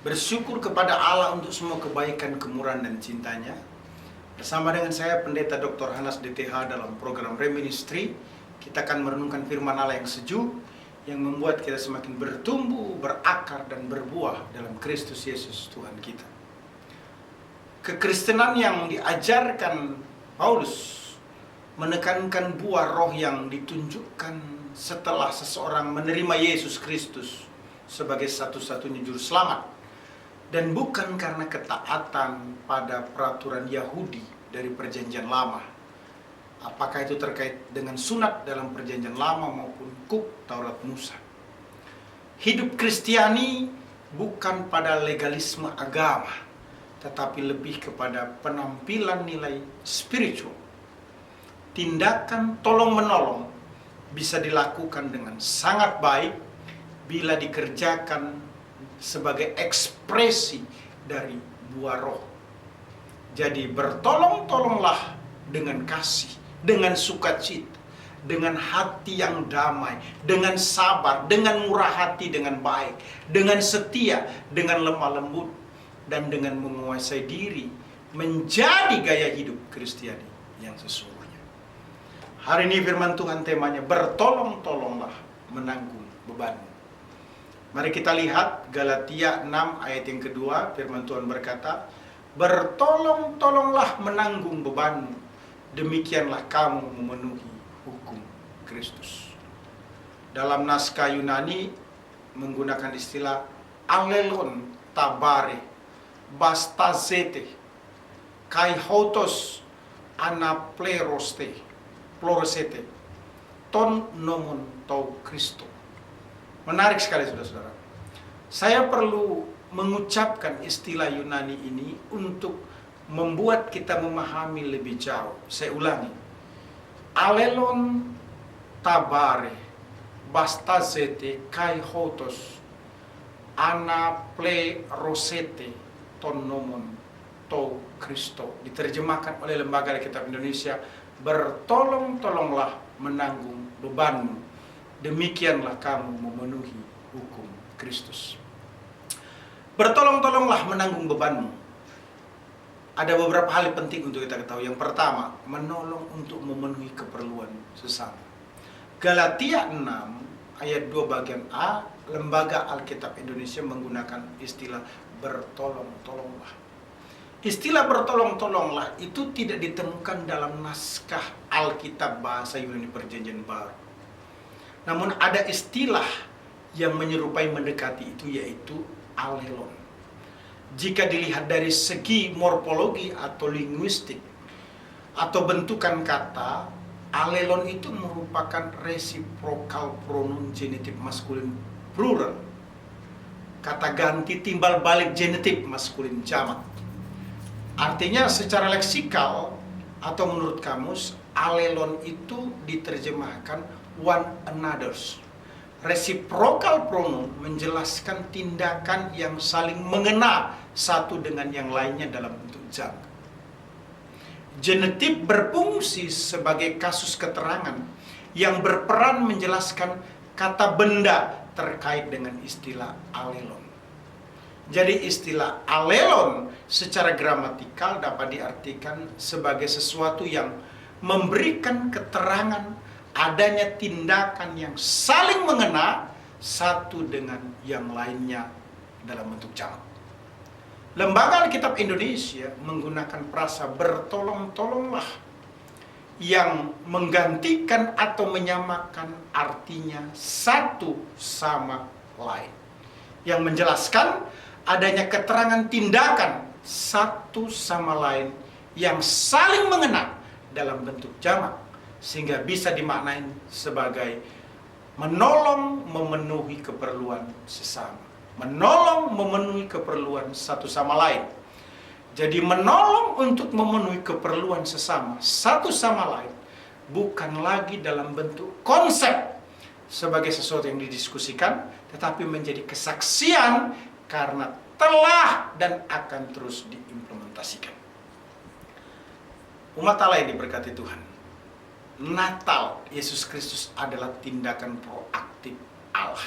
Bersyukur kepada Allah untuk semua kebaikan, kemurahan, dan cintanya. Bersama dengan saya, Pendeta Dr. Hanas DTH dalam program Reministry, kita akan merenungkan firman Allah yang sejuk, yang membuat kita semakin bertumbuh, berakar, dan berbuah dalam Kristus Yesus Tuhan kita. Kekristenan yang diajarkan Paulus menekankan buah roh yang ditunjukkan setelah seseorang menerima Yesus Kristus sebagai satu-satunya juru selamat. Dan bukan karena ketaatan pada peraturan Yahudi dari perjanjian lama. Apakah itu terkait dengan sunat dalam perjanjian lama maupun hukuk Taurat Musa. Hidup Kristiani bukan pada legalisme agama, tetapi lebih kepada penampilan nilai spiritual. Tindakan tolong-menolong bisa dilakukan dengan sangat baik bila dikerjakan sebagai ekspresi dari buah roh. Jadi bertolong-tolonglah dengan kasih, dengan sukacita, dengan hati yang damai, dengan sabar, dengan murah hati, dengan baik, dengan setia, dengan lemah lembut, dan dengan menguasai diri, menjadi gaya hidup Kristiani yang sesungguhnya. Hari ini firman Tuhan temanya bertolong-tolonglah menanggung bebanmu. Mari kita lihat Galatia 6 ayat yang kedua, firman Tuhan berkata, bertolong-tolonglah menanggung bebanmu, demikianlah kamu memenuhi hukum Kristus. Dalam naskah Yunani menggunakan istilah alelon tabare, bastazete, kaihotos anapleroste, plorosete, ton nomon tau Kristo. Menarik sekali saudara-saudara. Saya perlu mengucapkan istilah Yunani ini untuk membuat kita memahami lebih jauh. Saya ulangi. Alelon tabare, bastazete, kaihotos, anaplerosete, ton nomon to Kristo. Diterjemahkan oleh Lembaga Alkitab Indonesia, bertolong-tolonglah menanggung bebanmu, demikianlah kamu memenuhi hukum Kristus. Bertolong-tolonglah menanggung bebanmu. Ada beberapa hal yang penting untuk kita ketahui. Yang pertama, menolong untuk memenuhi keperluan sesama. Galatia 6 ayat 2 bagian A, Lembaga Alkitab Indonesia menggunakan istilah bertolong-tolonglah. Istilah bertolong-tolonglah itu tidak ditemukan dalam naskah Alkitab bahasa Yunani Perjanjian Baru. Namun ada istilah yang menyerupai mendekati itu, yaitu alelon. Jika dilihat dari segi morfologi atau linguistik atau bentukan kata, alelon itu merupakan reciprocal pronoun genitif maskulin plural. Kata ganti timbal balik genitif maskulin jamak. Artinya secara leksikal atau menurut kamus, alelon itu diterjemahkan one another's. Reciprocal pronoun menjelaskan tindakan yang saling mengena satu dengan yang lainnya dalam bentuk jamak. Genitif berfungsi sebagai kasus keterangan yang berperan menjelaskan kata benda terkait dengan istilah alelon. Jadi istilah alelon secara gramatikal dapat diartikan sebagai sesuatu yang memberikan keterangan adanya tindakan yang saling mengena satu dengan yang lainnya dalam bentuk jamak. Lembaga Alkitab Indonesia menggunakan frasa bertolong-tolonglah yang menggantikan atau menyamakan artinya satu sama lain, yang menjelaskan adanya keterangan tindakan satu sama lain yang saling mengena dalam bentuk jamak, sehingga bisa dimaknain sebagai menolong memenuhi keperluan sesama, menolong memenuhi keperluan satu sama lain. Jadi menolong untuk memenuhi keperluan sesama satu sama lain bukan lagi dalam bentuk konsep sebagai sesuatu yang didiskusikan, tetapi menjadi kesaksian karena telah dan akan terus diimplementasikan. Umat Allah yang diberkati Tuhan, Natal Yesus Kristus adalah tindakan proaktif Allah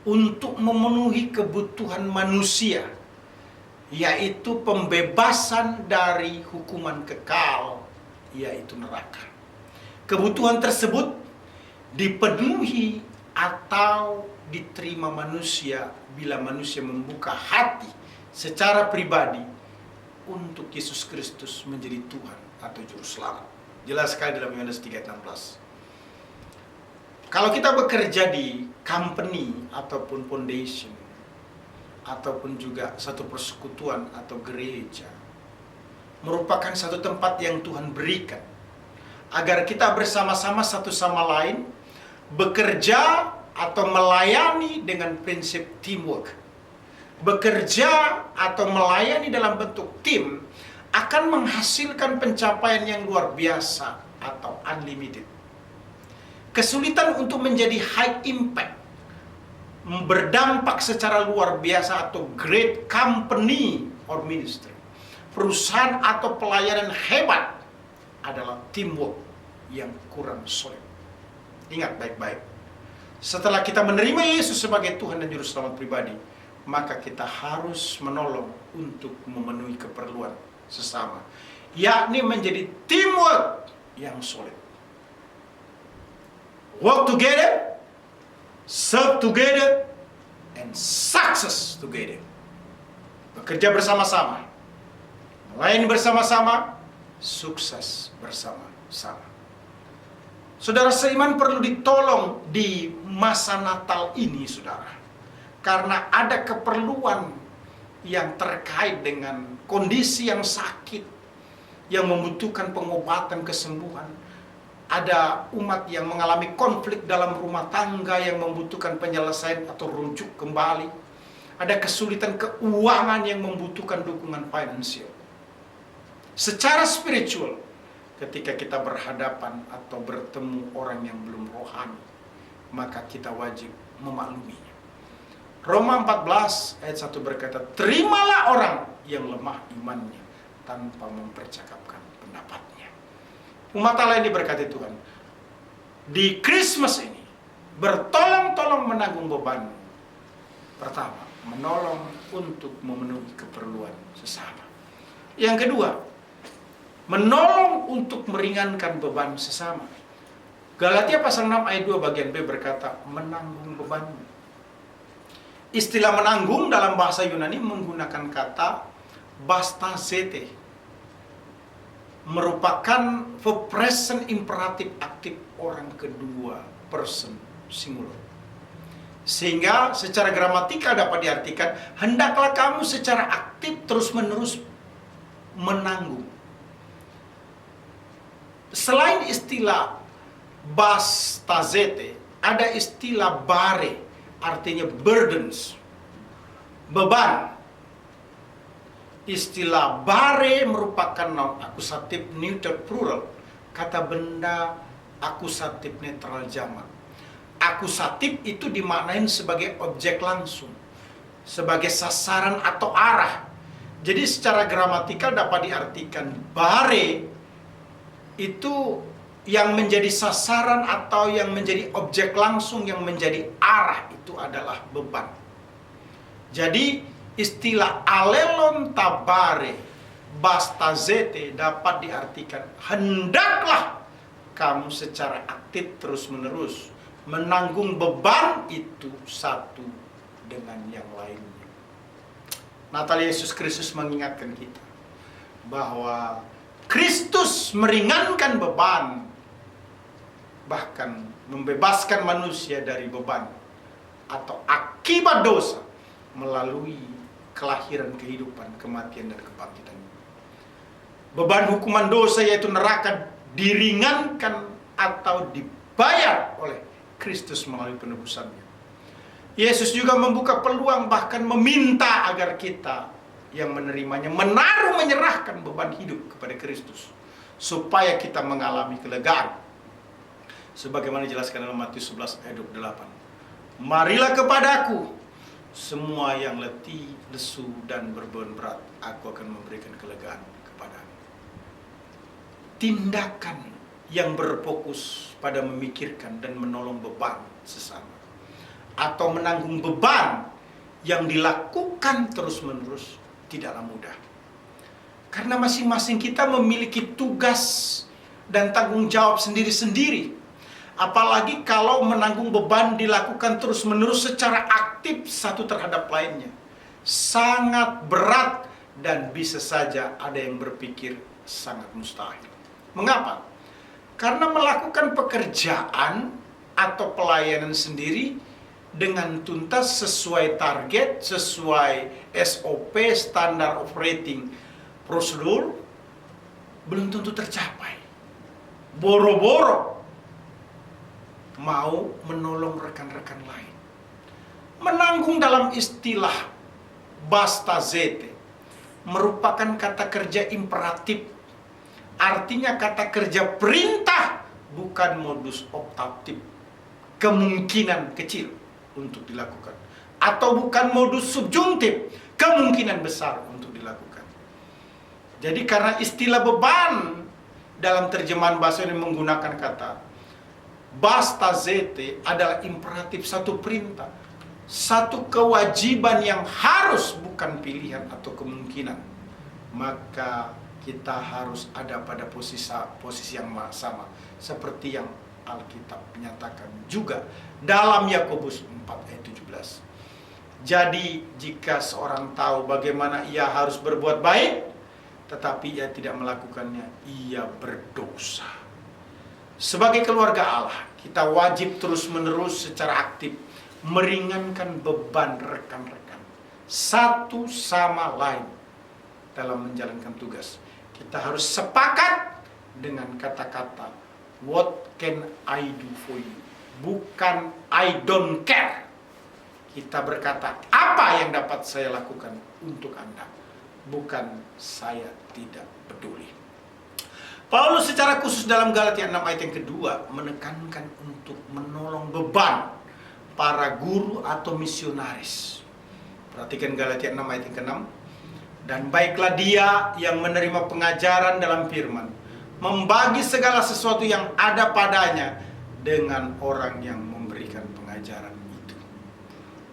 untuk memenuhi kebutuhan manusia, yaitu pembebasan dari hukuman kekal, yaitu neraka. Kebutuhan tersebut dipenuhi atau diterima manusia bila manusia membuka hati secara pribadi untuk Yesus Kristus menjadi Tuhan atau Juru Selamat. Jelas sekali dalam Yohanes 3:16. Kalau kita bekerja di company ataupun foundation, ataupun juga satu persekutuan atau gereja, merupakan satu tempat yang Tuhan berikan agar kita bersama-sama satu sama lain bekerja atau melayani dengan prinsip teamwork. Bekerja atau melayani dalam bentuk tim akan menghasilkan pencapaian yang luar biasa atau unlimited. Kesulitan untuk menjadi high impact, berdampak secara luar biasa atau great company or ministry, perusahaan atau pelayanan hebat adalah teamwork yang kurang solid. Ingat baik-baik, setelah kita menerima Yesus sebagai Tuhan dan Juru Selamat pribadi, maka kita harus menolong untuk memenuhi keperluan sesama, yakni menjadi teamwork yang solid. Work together, serve together, and success together. Bekerja bersama-sama, melayani bersama-sama, sukses bersama-sama. Saudara seiman perlu ditolong di masa Natal ini, saudara. Karena ada keperluan yang terkait dengan kondisi yang sakit, yang membutuhkan pengobatan, kesembuhan. Ada umat yang mengalami konflik dalam rumah tangga yang membutuhkan penyelesaian atau rujuk kembali. Ada kesulitan keuangan yang membutuhkan dukungan finansial. Secara spiritual, ketika kita berhadapan atau bertemu orang yang belum rohani, maka kita wajib memakluminya. Roma 14 ayat 1 berkata, terimalah orang yang lemah imannya tanpa mempercakapkan pendapatnya. Umat Allah ini berkati Tuhan, di Christmas ini bertolong-tolong menanggung beban. Pertama, menolong untuk memenuhi keperluan sesama. Yang kedua, menolong untuk meringankan beban sesama. Galatia pasal 6 ayat 2 bagian B berkata, menanggung bebanmu. Istilah menanggung dalam bahasa Yunani menggunakan kata bastazete, merupakan verb present imperatif aktif orang kedua, person singular. Sehingga secara gramatikal dapat diartikan, hendaklah kamu secara aktif terus-menerus menanggung. Selain istilah bastazete, ada istilah bare, artinya burdens, beban. Istilah bare merupakan noun akusatif neuter plural, kata benda akusatif netral jamak. Akusatif itu dimaknain sebagai objek langsung, sebagai sasaran atau arah. Jadi secara gramatikal dapat diartikan bare itu yang menjadi sasaran atau yang menjadi objek langsung, yang menjadi arah itu adalah beban. Jadi istilah alelon tabare bastazete dapat diartikan hendaklah kamu secara aktif terus-menerus menanggung beban itu satu dengan yang lainnya. Natal Yesus Kristus mengingatkan kita bahwa Kristus meringankan beban, bahkan membebaskan manusia dari beban atau akibat dosa melalui kelahiran, kehidupan, kematian, dan kebangkitan. Beban hukuman dosa yaitu neraka diringankan atau dibayar oleh Kristus melalui penebusannya. Yesus juga membuka peluang, bahkan meminta agar kita yang menerimanya menyerahkan beban hidup kepada Kristus supaya kita mengalami kelegaan. Sebagaimana dijelaskan dalam Matius 11 ayat 28. Marilah kepadaku semua yang letih, lesu, dan berbeban berat, aku akan memberikan kelegaan kepadamu. Tindakan yang berfokus pada memikirkan dan menolong beban sesama atau menanggung beban yang dilakukan terus-menerus tidaklah mudah. Karena masing-masing kita memiliki tugas dan tanggung jawab sendiri-sendiri. Apalagi kalau menanggung beban dilakukan terus-menerus secara aktif satu terhadap lainnya. Sangat berat dan bisa saja ada yang berpikir sangat mustahil. Mengapa? Karena melakukan pekerjaan atau pelayanan sendiri dengan tuntas sesuai target, sesuai SOP, standar operating prosedur, belum tentu tercapai. Boro-boro mau menolong rekan-rekan lain. Menanggung dalam istilah bastazete merupakan kata kerja imperatif. Artinya kata kerja perintah, bukan modus optatif. Kemungkinan kecil untuk dilakukan. Atau bukan modus subjuntif, kemungkinan besar untuk dilakukan. Jadi karena istilah beban dalam terjemahan bahasa ini menggunakan kata bastazete adalah imperatif, satu perintah, satu kewajiban yang harus, bukan pilihan atau kemungkinan. Maka kita harus ada pada posisi yang sama, seperti yang Alkitab menyatakan juga dalam Yakobus 4 ayat 17. Jadi jika seorang tahu bagaimana ia harus berbuat baik, tetapi ia tidak melakukannya, ia berdosa. Sebagai keluarga Allah, kita wajib terus-menerus secara aktif meringankan beban rekan-rekan satu sama lain dalam menjalankan tugas. Kita harus sepakat dengan kata-kata what can I do for you, bukan I don't care. Kita berkata apa yang dapat saya lakukan untuk Anda, bukan saya tidak peduli. Paulus secara khusus dalam Galatia 6 ayat yang kedua menekankan untuk menolong beban para guru atau misionaris. Perhatikan Galatia 6 ayat yang ke-6. Dan baiklah dia yang menerima pengajaran dalam firman, membagi segala sesuatu yang ada padanya dengan orang yang memberikan pengajaran itu.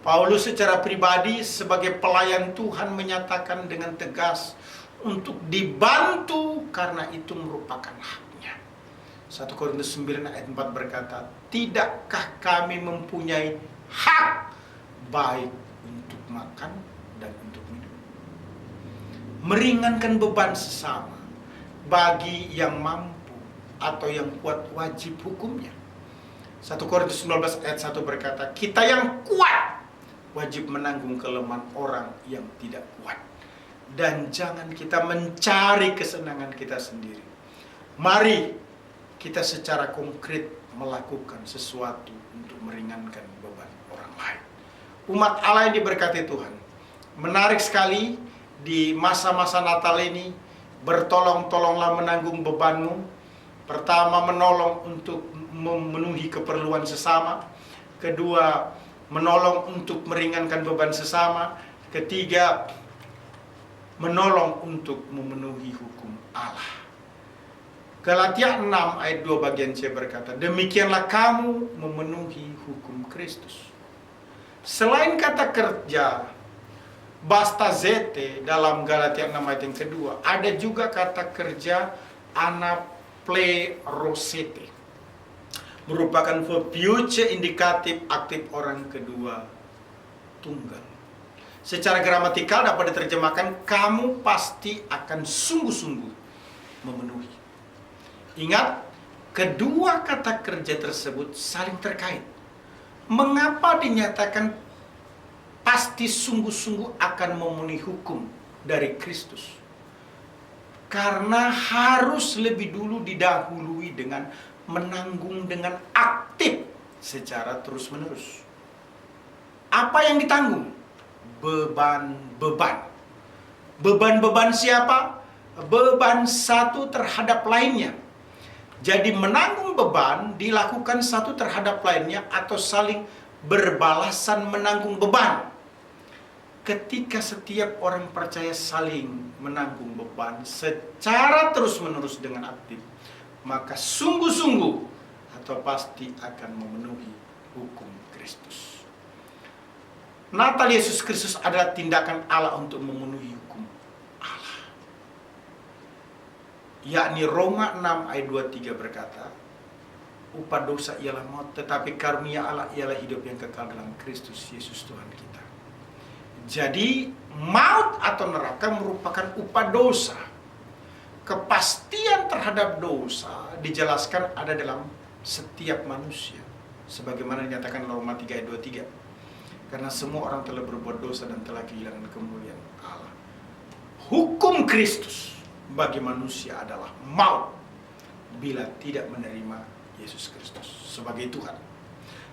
Paulus secara pribadi sebagai pelayan Tuhan menyatakan dengan tegas untuk dibantu karena itu merupakan haknya. 1 Korintus 9 ayat 4 berkata, tidakkah kami mempunyai hak baik untuk makan dan untuk minum? Meringankan beban sesama bagi yang mampu atau yang kuat wajib hukumnya. 1 Korintus 19 ayat 1 berkata, kita yang kuat wajib menanggung kelemahan orang yang tidak kuat. Dan jangan kita mencari kesenangan kita sendiri. Mari kita secara konkret melakukan sesuatu untuk meringankan beban orang lain. Umat Allah yang diberkati Tuhan, menarik sekali di masa-masa Natal ini, bertolong-tolonglah menanggung bebanmu. Pertama, menolong untuk memenuhi keperluan sesama. Kedua, menolong untuk meringankan beban sesama. Ketiga, menolong untuk memenuhi hukum Allah. Galatia 6 ayat 2 bagian C berkata, demikianlah kamu memenuhi hukum Kristus. Selain kata kerja bastazete dalam Galatia 6 ayat yang kedua, ada juga kata kerja anaplerosete, merupakan verb future indikatif aktif orang kedua tunggal. Secara gramatikal dapat diterjemahkan, kamu pasti akan sungguh-sungguh memenuhi. Ingat, kedua kata kerja tersebut saling terkait. Mengapa dinyatakan pasti sungguh-sungguh akan memenuhi hukum dari Kristus? Karena harus lebih dulu didahului dengan menanggung dengan aktif secara terus-menerus. Apa yang ditanggung? Beban-beban. Beban-beban siapa? Beban satu terhadap lainnya. Jadi menanggung beban dilakukan satu terhadap lainnya atau saling berbalasan menanggung beban. Ketika setiap orang percaya saling menanggung beban secara terus-menerus dengan aktif, maka sungguh-sungguh atau pasti akan memenuhi hukum Kristus. Natal Yesus Kristus adalah tindakan Allah untuk memenuhi hukum Allah. Yakni Roma 6 ayat 23 berkata, upah dosa ialah maut, tetapi karunia Allah ialah hidup yang kekal dalam Kristus Yesus Tuhan kita. Jadi maut atau neraka merupakan upah dosa. Kepastian terhadap dosa dijelaskan ada dalam setiap manusia, sebagaimana dinyatakan Roma 3 ayat 23. Karena semua orang telah berbuat dosa dan telah kehilangan kemuliaan Allah. Hukum Kristus bagi manusia adalah maut bila tidak menerima Yesus Kristus sebagai Tuhan.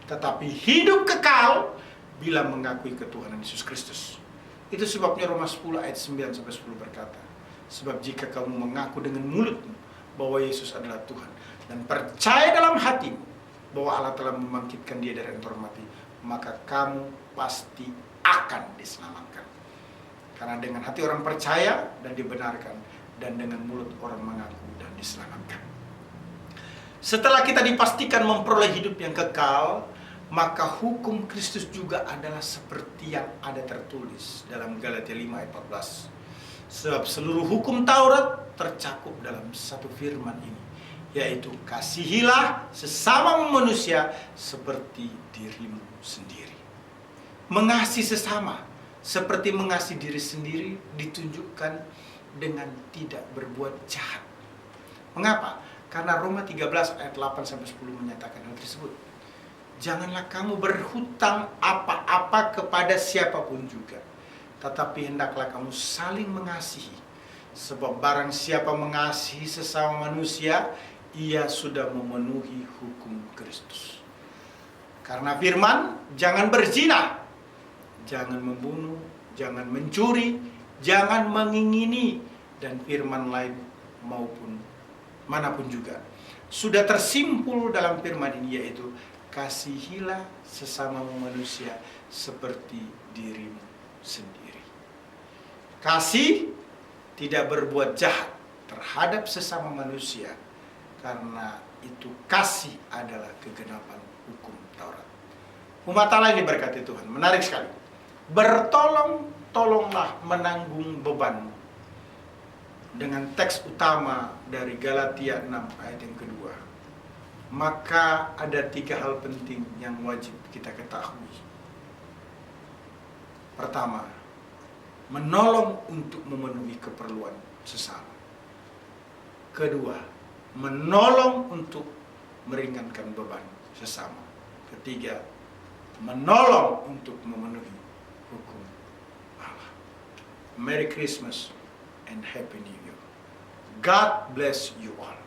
Tetapi hidup kekal bila mengakui ketuhanan Yesus Kristus. Itu sebabnya Roma 10 ayat 9-10 berkata, sebab jika kamu mengaku dengan mulutmu bahwa Yesus adalah Tuhan dan percaya dalam hatimu bahwa Allah telah membangkitkan Dia dari antara mati, maka kamu pasti akan diselamatkan. Karena dengan hati orang percaya dan dibenarkan, dan dengan mulut orang mengaku dan diselamatkan. Setelah kita dipastikan memperoleh hidup yang kekal, maka hukum Kristus juga adalah seperti yang ada tertulis dalam Galatia 5 ayat 14. Sebab seluruh hukum Taurat tercakup dalam satu firman ini, yaitu kasihilah sesama manusia seperti dirimu sendiri. Mengasihi sesama seperti mengasihi diri sendiri ditunjukkan dengan tidak berbuat jahat. Mengapa? Karena Roma 13 ayat 8-10 menyatakan hal tersebut. Janganlah kamu berhutang apa-apa kepada siapapun juga, tetapi hendaklah kamu saling mengasihi. Sebab barang siapa mengasihi sesama manusia, ia sudah memenuhi hukum Kristus. Karena firman, jangan berzina, jangan membunuh, jangan mencuri, jangan mengingini, dan firman lain maupun manapun juga sudah tersimpul dalam firman ini, yaitu kasihilah sesama manusia seperti dirimu sendiri. Kasih tidak berbuat jahat terhadap sesama manusia, karena itu kasih adalah kegenapan hukum Taurat. Umat Allah ini berkati Tuhan, menarik sekali. Bertolong-tolonglah menanggung bebanmu. Dengan teks utama dari Galatia 6 ayat yang kedua. Maka ada 3 hal penting yang wajib kita ketahui. Pertama, menolong untuk memenuhi keperluan sesama. Kedua, menolong untuk meringankan beban sesama. Ketiga, menolong untuk memenuhi hukum Allah. Merry Christmas and Happy New Year. God bless you all.